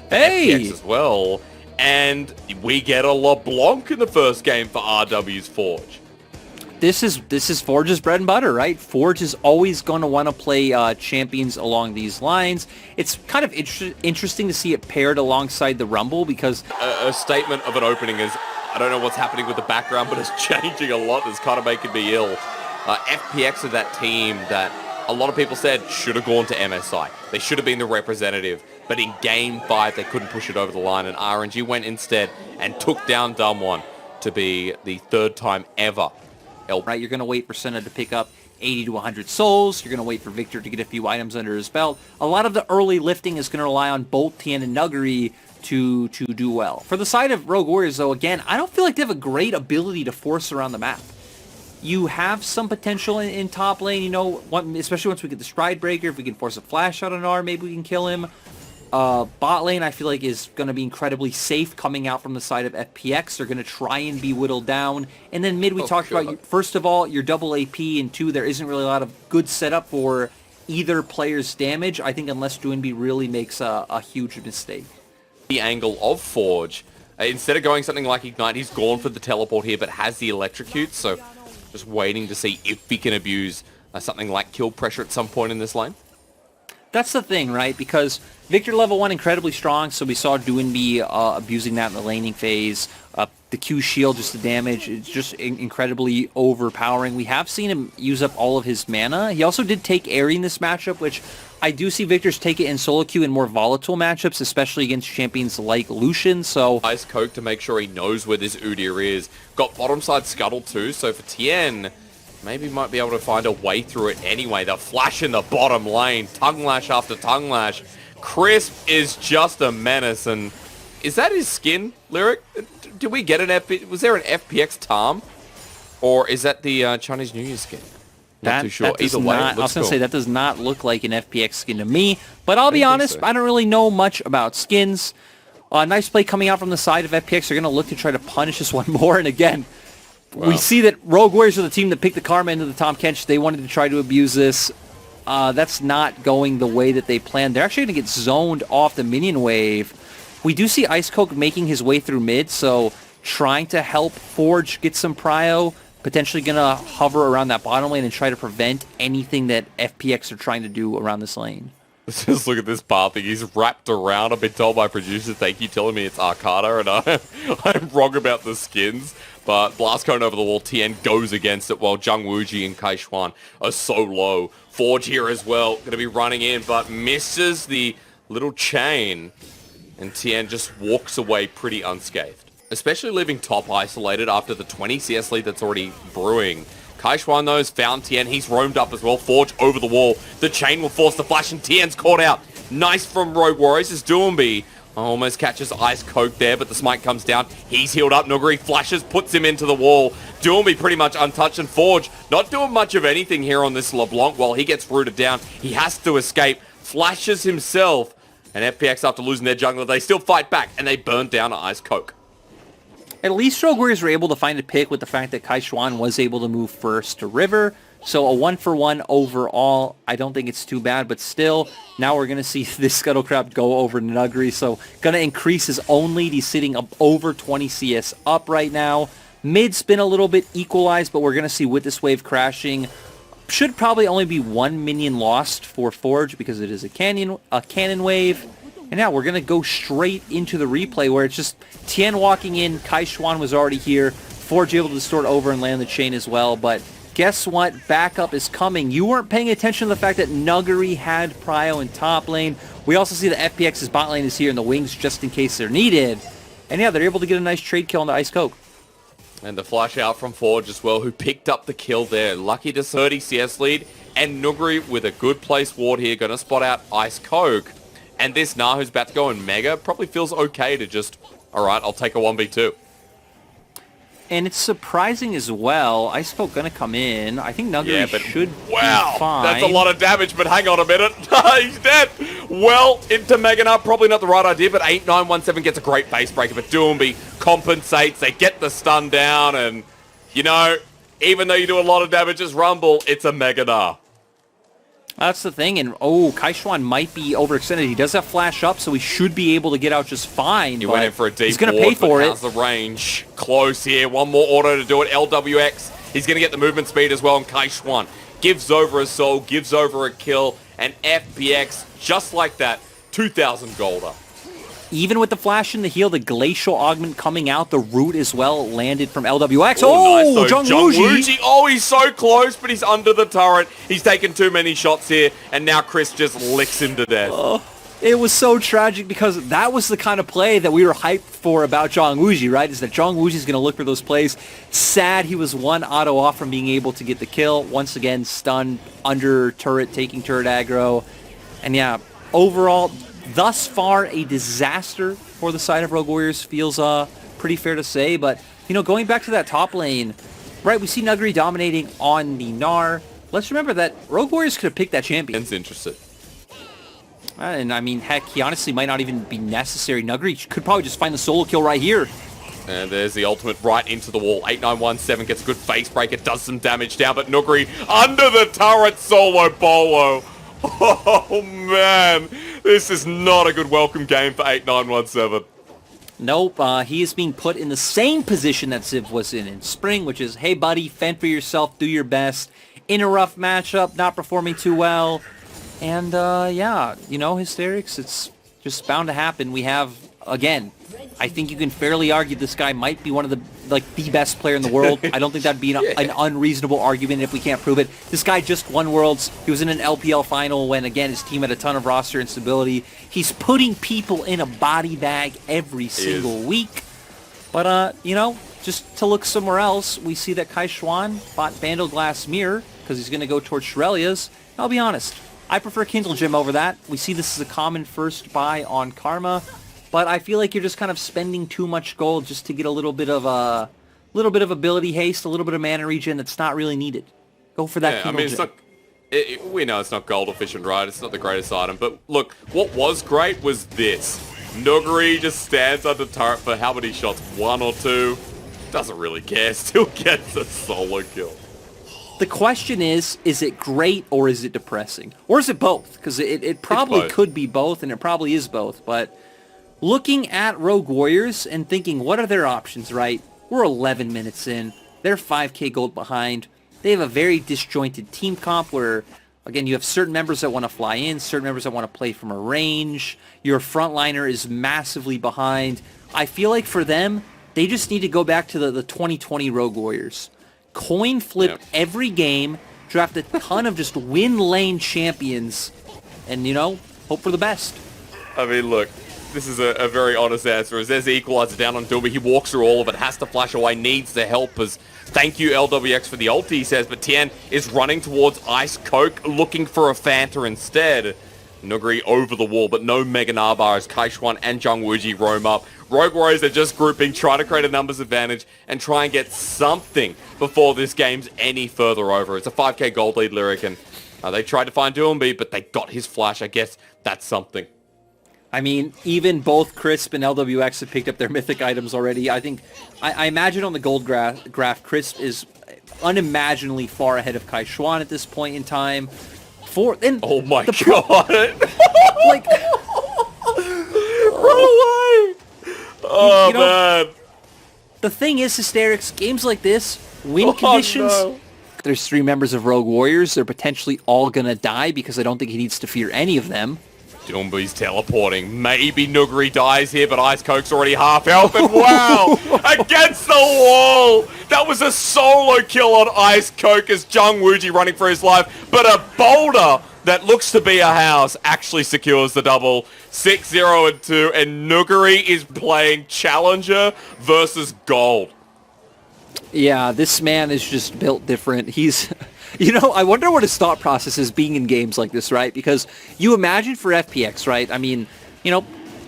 Hey! FPX as well. And we get a LeBlanc in the first game for RW's Forge. This is Forge's bread and butter, right? Forge is always going to want to play champions along these lines. It's kind of interesting to see it paired alongside the Rumble because... A statement of an opening is, I don't know what's happening with the background, but it's changing a lot. It's kind of making me ill. FPX are that team that a lot of people said should have gone to MSI. They should have been the representative. But in Game 5, they couldn't push it over the line, and RNG went instead and took down Dumb1 to be the third time ever. Right, you're going to wait for Senna to pick up 80 to 100 souls. You're going to wait for Victor to get a few items under his belt. A lot of the early lifting is going to rely on both Tien and Nuguri to do well. For the side of Rogue Warriors, though, again, I don't feel like they have a great ability to force around the map. You have some potential in top lane, you know, especially once we get the Stride Breaker. If we can force a flash out on R, maybe we can kill him. Bot lane, I feel like, is going to be incredibly safe coming out from the side of FPX. They're going to try and be whittled down. And then mid, we talked about, first of all, your double AP, and two, there isn't really a lot of good setup for either player's damage, I think, unless Doinby really makes a huge mistake. The angle of Forge, instead of going something like Ignite, he's gone for the teleport here, but has the electrocute, so just waiting to see if he can abuse something like kill pressure at some point in this lane. That's the thing, right? Because Victor level 1 incredibly strong, so we saw Doinby abusing that in the laning phase. The Q shield, just the damage, it's just incredibly overpowering. We have seen him use up all of his mana. He also did take Aerie in this matchup, which I do see Victor's take it in solo queue in more volatile matchups, especially against champions like Lucian, so... Ice Coke to make sure he knows where this Udyr is. Got bottom side Scuttle too, so for Tien... maybe might be able to find a way through it anyway. The flash in the bottom lane. Tongue lash after tongue lash. Crisp is just a menace. And is that his skin, Lyric? Did we get an FPX? Was there an FPX Tarm? Or is that the Chinese New Year skin? Not too sure. Either way, I was going to say, that does not look like an FPX skin to me. But I'll be honest, I don't really know much about skins. Nice play coming out from the side of FPX. They're going to look to try to punish this one more. And again... wow. We see that Rogue Warriors are the team that picked the Karma into the Tahm Kench. They wanted to try to abuse this. That's not going the way that they planned. They're actually going to get zoned off the minion wave. We do see Ice Coke making his way through mid, so trying to help Forge get some prio. Potentially going to hover around that bottom lane and try to prevent anything that FPX are trying to do around this lane. Just look at this pathing. He's wrapped around. I've been told by producers, thank you, telling me it's Arcada, and I'm wrong about the skins. But Blast Cone over the wall, Tien goes against it while Zhang Wuji and Kai Xuan are so low. Forge here as well, going to be running in, but misses the little chain. And Tien just walks away pretty unscathed. Especially leaving top isolated after the 20 CS lead that's already brewing. Kai Xuan, though, has found Tien. He's roamed up as well. Forge over the wall. The chain will force the flash, and Tien's caught out. Nice from Rogue Warriors as Doinby almost catches Ice Coke there, but the smite comes down. He's healed up. Nuguri flashes, puts him into the wall. Doinby pretty much untouched, and Forge not doing much of anything here on this LeBlanc while he gets rooted down. He has to escape. Flashes himself. And FPX, after losing their jungler, they still fight back, and they burn down Ice Coke. At least Rogue Warriors were able to find a pick with the fact that Kai Xuan was able to move first to River. So a 1-for-1 overall. I don't think it's too bad, but still, now we're going to see this Scuttlecraft go over Nuguri. So going to increase his own lead. He's sitting up over 20 CS up right now. Mid's been a little bit equalized, but we're going to see with this wave crashing. Should probably only be one minion lost for Forge because it is a cannon wave. And now we're going to go straight into the replay where it's just Tien walking in. Kai Xuan was already here. Forge able to distort over and land the chain as well. But guess what? Backup is coming. You weren't paying attention to the fact that Nuguri had prio in top lane. We also see that FPX's bot lane is here in the wings just in case they're needed. And yeah, they're able to get a nice trade kill on the Ice Coke. And the flash out from Forge as well, who picked up the kill there. Lucky to 30 CS lead. And Nuguri with a good place ward here. Going to spot out Ice Coke. And this Nah who's about to go in Mega probably feels okay to just, alright, I'll take a 1v2. And it's surprising as well. Ice Coke going to come in. I think Nuguri should be fine. That's a lot of damage, but hang on a minute. He's dead. Well, into Mega Nah, probably not the right idea, but 8917 gets a great base breaker. But Doinby compensates. They get the stun down, and, you know, even though you do a lot of damage as Rumble, it's a Mega Nah. That's the thing, and Kaishuan might be overextended. He does have flash up, so he should be able to get out just fine. He went in for a deep he's going to pay for it. How's the range? Close here. One more auto to do it. LWX, he's going to get the movement speed as well, and Kaishuan gives over a soul, gives over a kill, and FPX, just like that, 2,000 golder. Even with the flash and the heal, the glacial augment coming out, the root as well landed from LWX. Nice, Jung Wooji! Oh, he's so close, but he's under the turret. He's taken too many shots here, and now Chris just licks him to death. It was so tragic because that was the kind of play that we were hyped for about Jung Wooji, right? Is that Jung Wooji's going to look for those plays. Sad he was one auto off from being able to get the kill. Once again, stunned, under turret, taking turret aggro. And yeah, overall, thus far, a disaster for the side of Rogue Warriors feels pretty fair to say. But, you know, going back to that top lane, right, we see Nuguri dominating on the Gnar. Let's remember that Rogue Warriors could have picked that champion. It's interested. And, I mean, heck, he honestly might not even be necessary. Nuguri could probably just find the solo kill right here. And there's the ultimate right into the wall. 8917 gets a good face break. It does some damage down, but Nuguri under the turret solo bolo. Oh, man. This is not a good welcome game for 8917. Nope, he is being put in the same position that Ziv was in spring, which is, hey, buddy, fend for yourself, do your best. In a rough matchup, not performing too well. And, yeah, you know, hysterics, it's just bound to happen. We have, again, I think you can fairly argue this guy might be one of the, the best player in the world. I don't think that'd be an unreasonable argument if we can't prove it. This guy just won Worlds. He was in an LPL final when, again, his team had a ton of roster instability. He's putting people in a body bag every single week. But, you know, just to look somewhere else, we see that Kaishuan bought Vandal Glass Mirror because he's going to go towards Shurelia's. I'll be honest. I prefer Kindle Gem over that. We see this as a common first buy on Karma, but I feel like you're just kind of spending too much gold just to get a little bit of ability haste, a little bit of mana regen that's not really needed. Go for that. Yeah, I mean, it's not. We know it's not gold efficient, right? It's not the greatest item, but look, what was great was this. Nuguri just stands under turret for how many shots? 1 or 2? Doesn't really care. Still gets a solo kill. The question is it great or is it depressing? Or is it both? Because it probably could be both, and it probably is both. But looking at Rogue Warriors and thinking, what are their options, right? We're 11 minutes in. They're 5k gold behind. They have a very disjointed team comp where, again, you have certain members that want to fly in, certain members that want to play from a range. Your frontliner is massively behind. I feel like for them, they just need to go back to the 2020 Rogue Warriors. Coin flip every game, draft a ton of just win lane champions, and, you know, hope for the best. I mean, look, this is a very honest answer. As there's the equalizer down on Dilby, he walks through all of it, has to flash away, needs the help. As thank you, LWX, for the ulti, he says, but Tien is running towards Ice Coke, looking for a Fanta instead. Nuguri over the wall, but no Mega Narbar as Kaishuan and Jung Wooji roam up. Rogue Warriors are just grouping, trying to create a numbers advantage and try and get something before this game's any further over. It's a 5k gold lead, Lyric, and they tried to find Duumbi, but they got his flash. I guess that's something. I mean, even both Crisp and LWX have picked up their mythic items already. I think, I imagine on the gold graph, Crisp is unimaginably far ahead of Kaishuan at this point in time. Oh my god! Like, run away! Oh, you know, man. The thing is, hysterics, games like this, win conditions, there's 3 members of Rogue Warriors. They're potentially all going to die because I don't think he needs to fear any of them. Duumbi's teleporting. Maybe Nuguri dies here, but Ice Coke's already half health. And wow! Against the wall! That was a solo kill on Ice Coke as Jung Wooji running for his life. But a boulder that looks to be a house actually secures the double. 6-0 and 2. And Nuguri is playing Challenger versus Gold. Yeah, this man is just built different. He's... You know, I wonder what his thought process is being in games like this, right? Because you imagine for FPX, right? I mean, you know,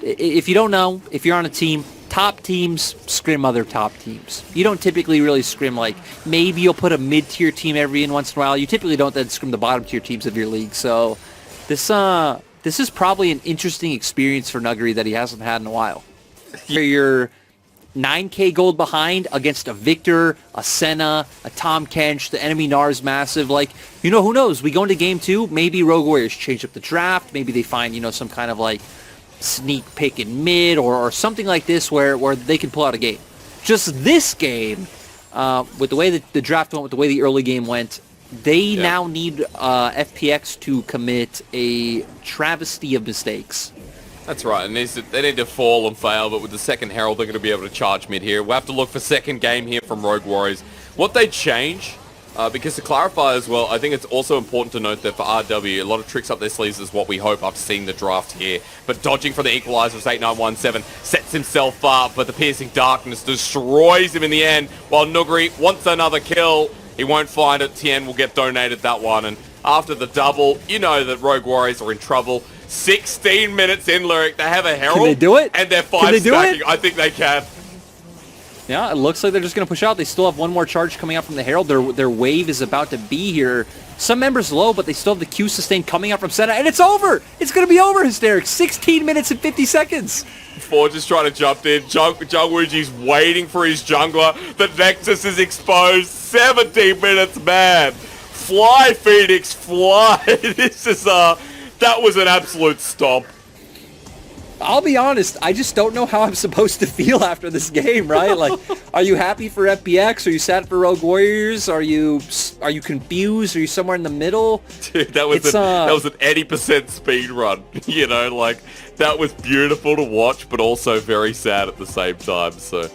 if you don't know, if you're on a team, top teams scrim other top teams. You don't typically really scrim, like, maybe you'll put a mid-tier team every once in a while. You typically don't then scrim the bottom-tier teams of your league. So this is probably an interesting experience for Nuguri that he hasn't had in a while. You're 9k gold behind against a Victor, a Senna, a Tom Kench, the enemy Nars massive. Like, you know, who knows? We go into game 2, maybe Rogue Warriors change up the draft. Maybe they find, you know, some kind of like sneak pick in mid or something like this where they can pull out a game. Just this game, with the way that the draft went, with the way the early game went, they now need FPX to commit a travesty of mistakes. That's right, and they need to fall and fail, but with the second Herald, they're going to be able to charge mid here. We'll have to look for second game here from Rogue Warriors. What they change, because to clarify as well, I think it's also important to note that for RW, a lot of tricks up their sleeves is what we hope after seeing the draft here. But dodging for the equalizer as 8917 sets himself up, but the Piercing Darkness destroys him in the end, while Nuguri wants another kill. He won't find it. Tien will get donated that one, and after the double, you know that Rogue Warriors are in trouble. 16 minutes in, Lyric. They have a Herald. Can they do it? And they're 5 stacking. I think they can. Yeah, it looks like they're just going to push out. They still have one more charge coming out from the Herald. Their wave is about to be here. Some members low, but they still have the Q sustain coming out from Senna, and it's over! It's going to be over, Hysteric. 16 minutes and 50 seconds. Forge is trying to jump in. Jungwooji's waiting for his jungler. The Nexus is exposed. 17 minutes, man. Fly, Phoenix, fly. This is that was an absolute stomp. I'll be honest, I just don't know how I'm supposed to feel after this game, right? Like, are you happy for FPX? Are you sad for Rogue Warriors? Are you confused? Are you somewhere in the middle? Dude, that was an 80% speed run. You know, like, that was beautiful to watch, but also very sad at the same time. So